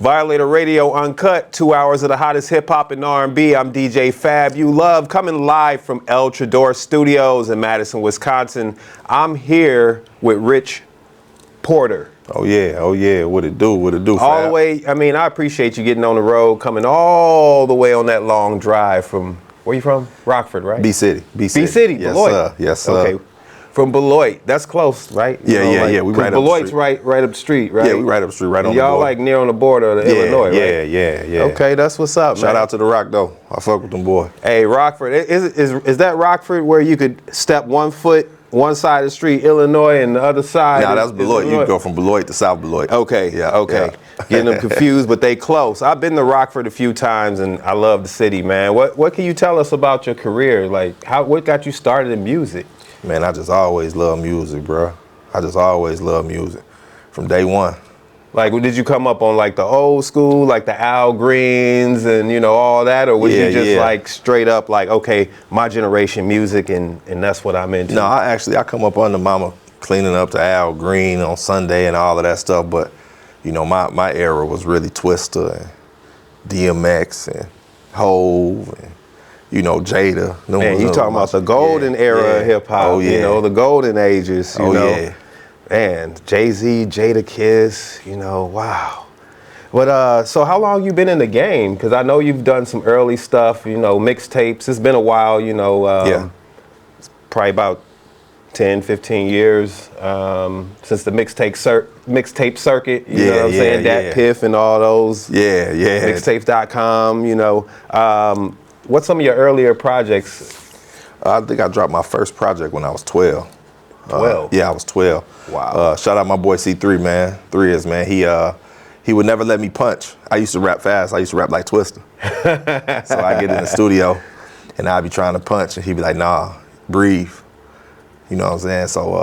Violator Radio Unkut, 2 hours of the hottest hip-hop and R&B. I'm DJ Fabulove, coming live from Traidor Studios in Madison, Wisconsin. I'm here with Rich Porter. Oh yeah, what it do, Fab? All the way, I appreciate you getting on the road, coming all the way on that long drive from, where you from? Rockford, right? B-City. B-City, yes, Beloit. Sir. Yes, sir. Okay. From Beloit, that's close, right? Yeah. We right up Beloit's the street. right up the street, right? Yeah, we right up the street, right on the Y'all border. like near on the border of Illinois, right? Yeah. Okay, that's what's up, Shout man. out to the Rock though. I fuck with them boy. Hey, Rockford, is that Rockford where you could step 1 foot one side of the street, Illinois, and the other side? Nah, that's Beloit. You can go from Beloit to South Beloit. Okay, Yeah. Getting them confused, but they close. I've been to Rockford a few times, and I love the city, man. What can you tell us about your career? Like, what got you started in music? Man, I just always love music, bro. I just always love music from day one. Like, did you come up on like the old school, like the Al Greens and all that, or was you just like straight up like, okay, my generation music and that's what I'm into? No, I come up under Mama cleaning up the Al Green on Sunday and all of that stuff, but my era was really Twista and DMX and Hove and Jada. Man, you talking about the golden era of hip hop? Oh yeah, the golden ages. You know? Yeah. Man, Jay-Z, Jadakiss, wow. But so how long you been in the game? Because I know you've done some early stuff, mixtapes. It's been a while, it's probably about 10, 15 years since the mixtape circuit, you know what I'm saying? Dat Piff and all those. Yeah. Mixtapes.com, what's some of your earlier projects? I think I dropped my first project when I was 12. 12? Yeah, I was 12. Wow. Shout out my boy C3, man. 3 man. He would never let me punch. I used to rap fast. I used to rap like Twista. So I get in the studio and I'd be trying to punch and he'd be like, nah, breathe. You know what I'm saying? So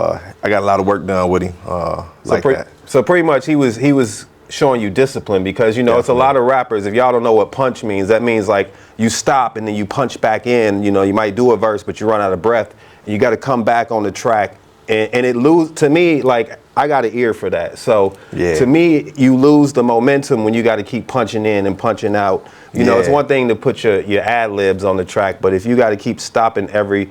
I got a lot of work done with him that. So pretty much he was showing you discipline because, it's a lot of rappers. If y'all don't know what punch means, that means like you stop and then you punch back in. You might do a verse, but you run out of breath. And you got to come back on the track. And it to me, like, I got an ear for that. So to me, you lose the momentum when you got to keep punching in and punching out. It's one thing to put your ad-libs on the track, but if you got to keep stopping every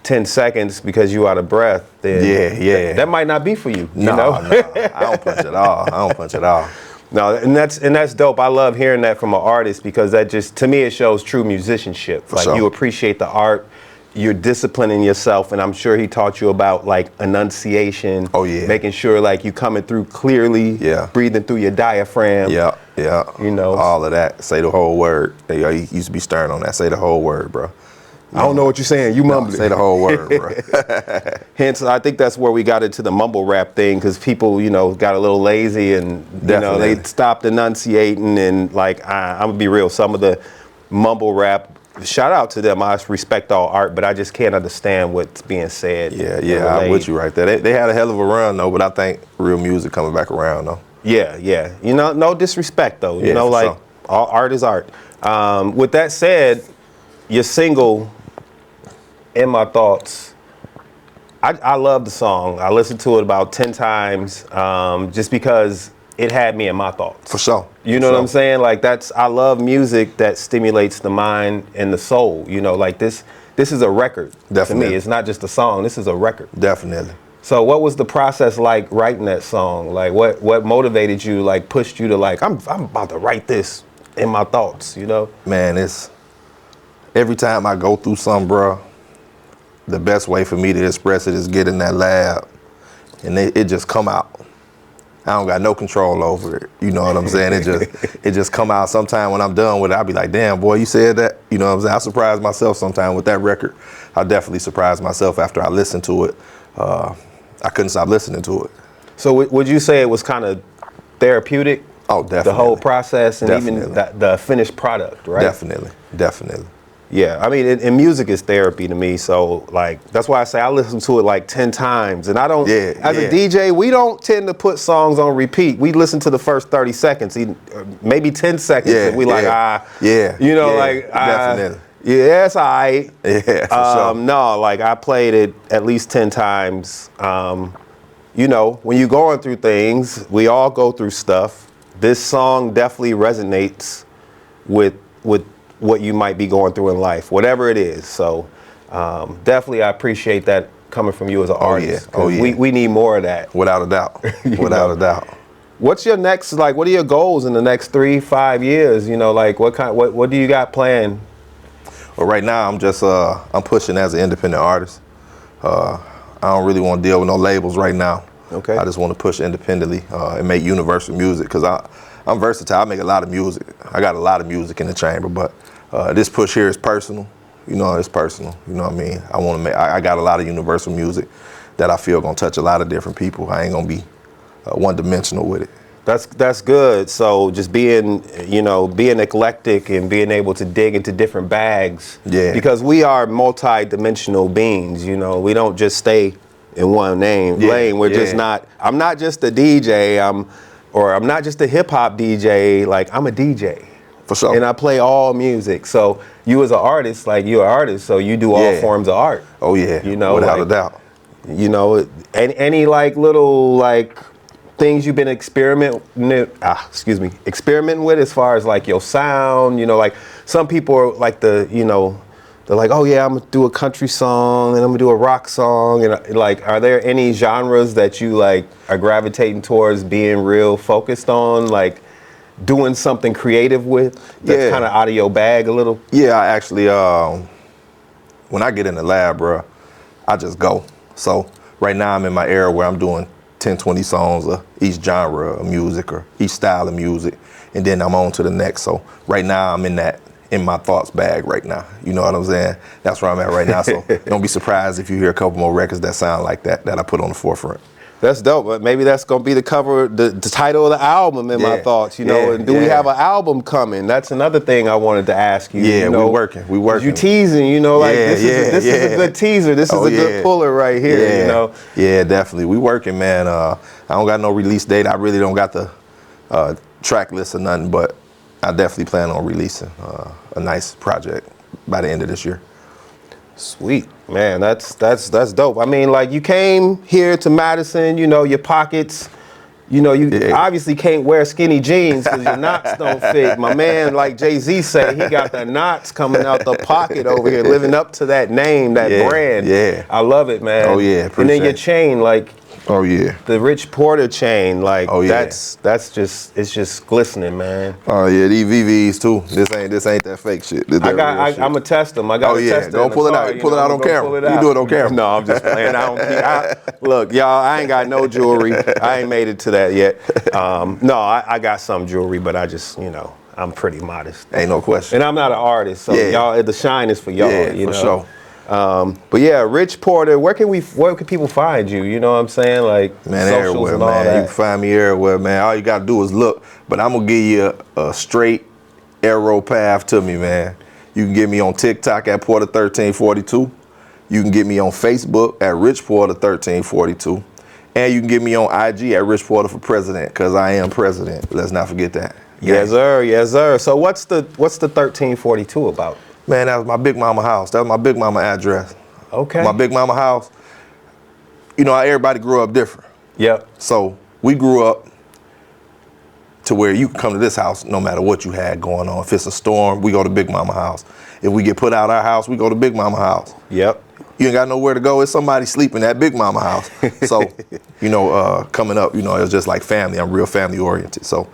10 seconds because you out of breath, then that might not be for you. No, I don't punch at all. No, and that's dope. I love hearing that from an artist because that just, to me, it shows true musicianship. For sure. You appreciate the art. You're disciplining yourself, and I'm sure he taught you about like enunciation. Oh yeah. Making sure like you coming through clearly. Yeah. Breathing through your diaphragm. Yeah. All of that. Say the whole word. He used to be stern on that. Say the whole word, bro. I don't know what you're saying. You mumbling. Say the whole word, bro. Hence, I think that's where we got into the mumble rap thing because people, got a little lazy and they stopped enunciating and like I'm gonna be real. Some of the mumble rap. Shout out to them. I respect all art, but I just can't understand what's being said. Yeah, I'm with you right there. They had a hell of a run though, but I think real music coming back around though. Yeah. No disrespect though. Sure. All art is art. With that said, your single, In My Thoughts, I love the song. I listened to it about 10 times just because it had me in my thoughts. For sure. You know what I'm saying? Like I love music that stimulates the mind and the soul. Like this is a record. Definitely. To me, it's not just a song. This is a record. Definitely. So what was the process like writing that song? Like what motivated you, like pushed you to like, I'm about to write this in my thoughts, Man, it's every time I go through something, bro, the best way for me to express it is get in that lab and it just come out. I don't got no control over it. You know what I'm saying? It just come out. Sometime when I'm done with it, I'll be like, damn, boy, you said that. You know what I'm saying? I surprise myself sometime with that record. I definitely surprise myself after I listen to it. I couldn't stop listening to it. So would you say it was kind of therapeutic? Oh, definitely. The whole process and Definitely. even the finished product, right? Definitely. Yeah, and music is therapy to me, so like that's why I say I listen to it like 10 times, and I don't. As a DJ, we don't tend to put songs on repeat. We listen to the first 30 seconds, maybe 10 seconds, and we like definitely. Yeah, it's all right. Yeah, for sure. No, like I played it at least 10 times. When you're going through things, we all go through stuff. this song definitely resonates with what you might be going through in life, whatever it is. So definitely I appreciate that coming from you as an artist. Oh yeah. We need more of that. Without a doubt. Without a doubt. What's your next, like, what are your goals in the next 3-5 years? You know, like what do you got planned? Well, right now I'm just, I'm pushing as an independent artist. I don't really want to deal with no labels right now. Okay. I just want to push independently and make universal music, because I'm versatile. I make a lot of music. I got a lot of music in the chamber, but this push here is personal. You know, it's personal. You know what I mean? I want to make. I got a lot of universal music that I feel gonna touch a lot of different people. I ain't gonna be one-dimensional with it. That's good. So just being eclectic and being able to dig into different bags. Yeah. Because we are multi-dimensional beings. You know, we don't just stay in one lane. We're just not. I'm not just a DJ. I'm not just a hip hop DJ. Like, I'm a DJ. For sure. And I play all music. So you as an artist, like, you're an artist, so you do all forms of art. Oh yeah. You know, without like, a doubt. You know, any like little like things you've been experimenting with as far as like your sound. You know, like some people are like they're like, oh yeah, I'm gonna do a country song and I'm gonna do a rock song, and like, are there any genres that you like are gravitating towards being real focused on, like doing something creative with that's kind of out of your bag a little? Yeah, I actually, when I get in the lab, bro, I just go. So right now I'm in my era where I'm doing 10, 20 songs of each genre of music or each style of music, and then I'm on to the next. So right now I'm in my thoughts bag right now. You know what I'm saying? That's where I'm at right now. So don't be surprised if you hear a couple more records that sound like that I put on the forefront. That's dope, but maybe that's gonna be the cover, the title of the album in my thoughts, you know. And do we have an album coming? That's another thing I wanted to ask you. Yeah, you know, we working. You teasing, you know, like this is a good teaser. This is a good puller right here, you know. Yeah, definitely. We working, man. I don't got no release date. I really don't got the track list or nothing, but I definitely plan on releasing a nice project by the end of this year. Sweet, man, that's dope. I mean, like, you came here to Madison, you know, your pockets, you know, you obviously can't wear skinny jeans because your knots don't fit. My man, like Jay-Z said, he got the knots coming out the pocket over here, living up to that name, that brand. Yeah. I love it, man. Oh yeah, and then your chain, like, oh yeah, the Rich Porter chain, like, oh, yeah. that's just glistening, man. Oh yeah, these VVs too. This ain't that fake shit. This I'm gonna test them. I got to test them. Don't pull it out. Pull it out on camera. You do it on camera. No, I'm just playing. Look, y'all, I ain't got no jewelry. I ain't made it to that yet. No, I got some jewelry, but I just, you know, I'm pretty modest. Ain't no question. And I'm not an artist, so y'all, the shine is for y'all. Yeah, you know? for sure. But yeah, Rich Porter, where can people find you? You know what I'm saying? Like, man, socials everywhere, and all man. that. You can find me everywhere, man. All you gotta do is look. But I'm gonna give you a straight arrow path to me, man. You can get me on TikTok at Porter1342. You can get me on Facebook at Rich Porter1342. And you can get me on IG at Rich Porter for President, because I am president. Let's not forget that. Yes, sir. Yes, sir. So what's the 1342 about? Man, that was my big mama house. That was my big mama address. Okay. My big mama house. You know, everybody grew up different. Yep. So we grew up to where you can come to this house no matter what you had going on. If it's a storm, we go to big mama house. If we get put out our house, we go to big mama house. Yep. You ain't got nowhere to go. It's somebody sleeping at big mama house. So, you know, coming up, you know, it was just like family. I'm real family oriented. So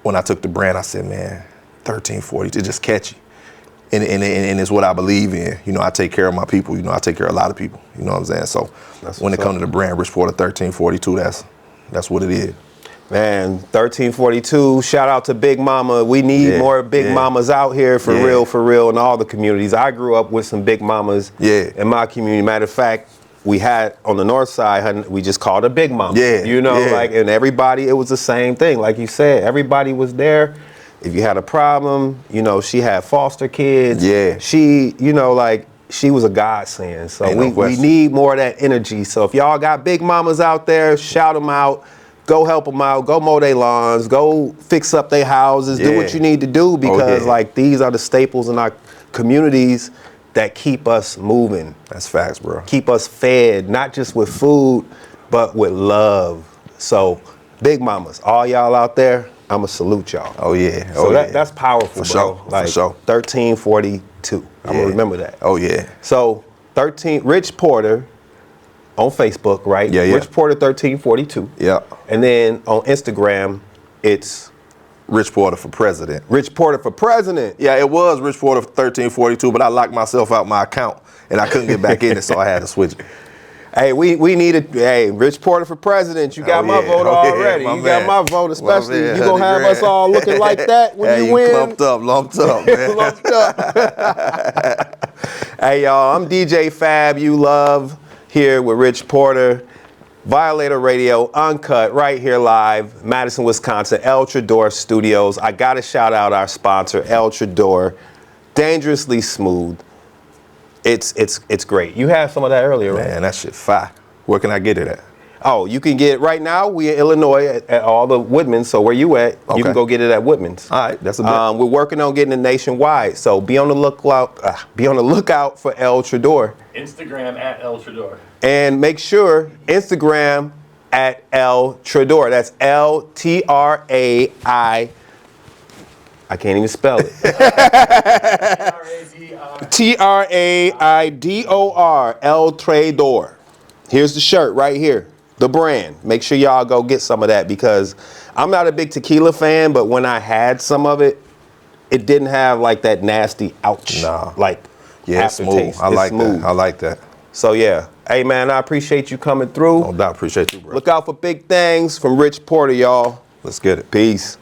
when I took the brand, I said, man, 1340, it's just catchy. And it's what I believe in. You know, I take care of my people. You know, I take care of a lot of people. You know what I'm saying? So when it comes to the brand, Rich Porter 1342, that's what it is. Man, 1342, shout out to Big Mama. We need more Big Mamas out here for real, in all the communities. I grew up with some Big Mamas in my community. Matter of fact, we had on the north side, we just called her Big Mama. You know, like, and everybody, it was the same thing. Like you said, everybody was there. If you had a problem, you know, she had foster kids. She, you know, like, she was a godsend. So we need more of that energy. So if y'all got Big Mamas out there, shout them out. Go help them out. Go mow their lawns. Go fix up their houses. Do what you need to do, because like, these are the staples in our communities that keep us moving. That's facts, bro. Keep us fed, not just with food, but with love. So big mamas, all y'all out there, I'ma salute y'all. Oh yeah. So that's powerful, for bro. Sure. Like for sure. 1342. I'm gonna remember that. Oh yeah. So 13 Rich Porter on Facebook, right? Yeah. Rich Porter 1342. Yeah. And then on Instagram, it's Rich Porter for president. Rich Porter for president. Yeah, it was Rich Porter for 1342, but I locked myself out my account and I couldn't get back in it, so I had to switch it. Hey, we needed, Rich Porter for president. You got my vote already. You got my vote, especially. You gonna have us all looking like that when you win. Lumped up, man. Lumped up. Hey, y'all, I'm DJ Fabulove here with Rich Porter. Violator Radio Unkut right here live, Madison, Wisconsin, Traidor Studios. I gotta shout out our sponsor, Traidor. Dangerously smooth. It's great. You had some of that earlier, right? Man, that shit fire. Where can I get it at? Oh, you can get it right now. We in Illinois at all the Woodmans. So where you at? Okay. You can go get it at Woodmans. All right, that's a bit. We're working on getting it nationwide. So be on the lookout. Be on the lookout for Traidor. Instagram at Traidor. And make sure Instagram at Traidor. That's LTRAI. I can't even spell it. TRAIDOR. Traidor. Here's the shirt right here. The brand. Make sure y'all go get some of that because I'm not a big tequila fan, but when I had some of it, it didn't have like that nasty ouch. Nah. Like Yeah, it's smooth. I like that. I like that. So yeah. Hey man, I appreciate you coming through. No doubt. Appreciate you, bro. Look out for big things from Rich Porter, y'all. Let's get it. Peace.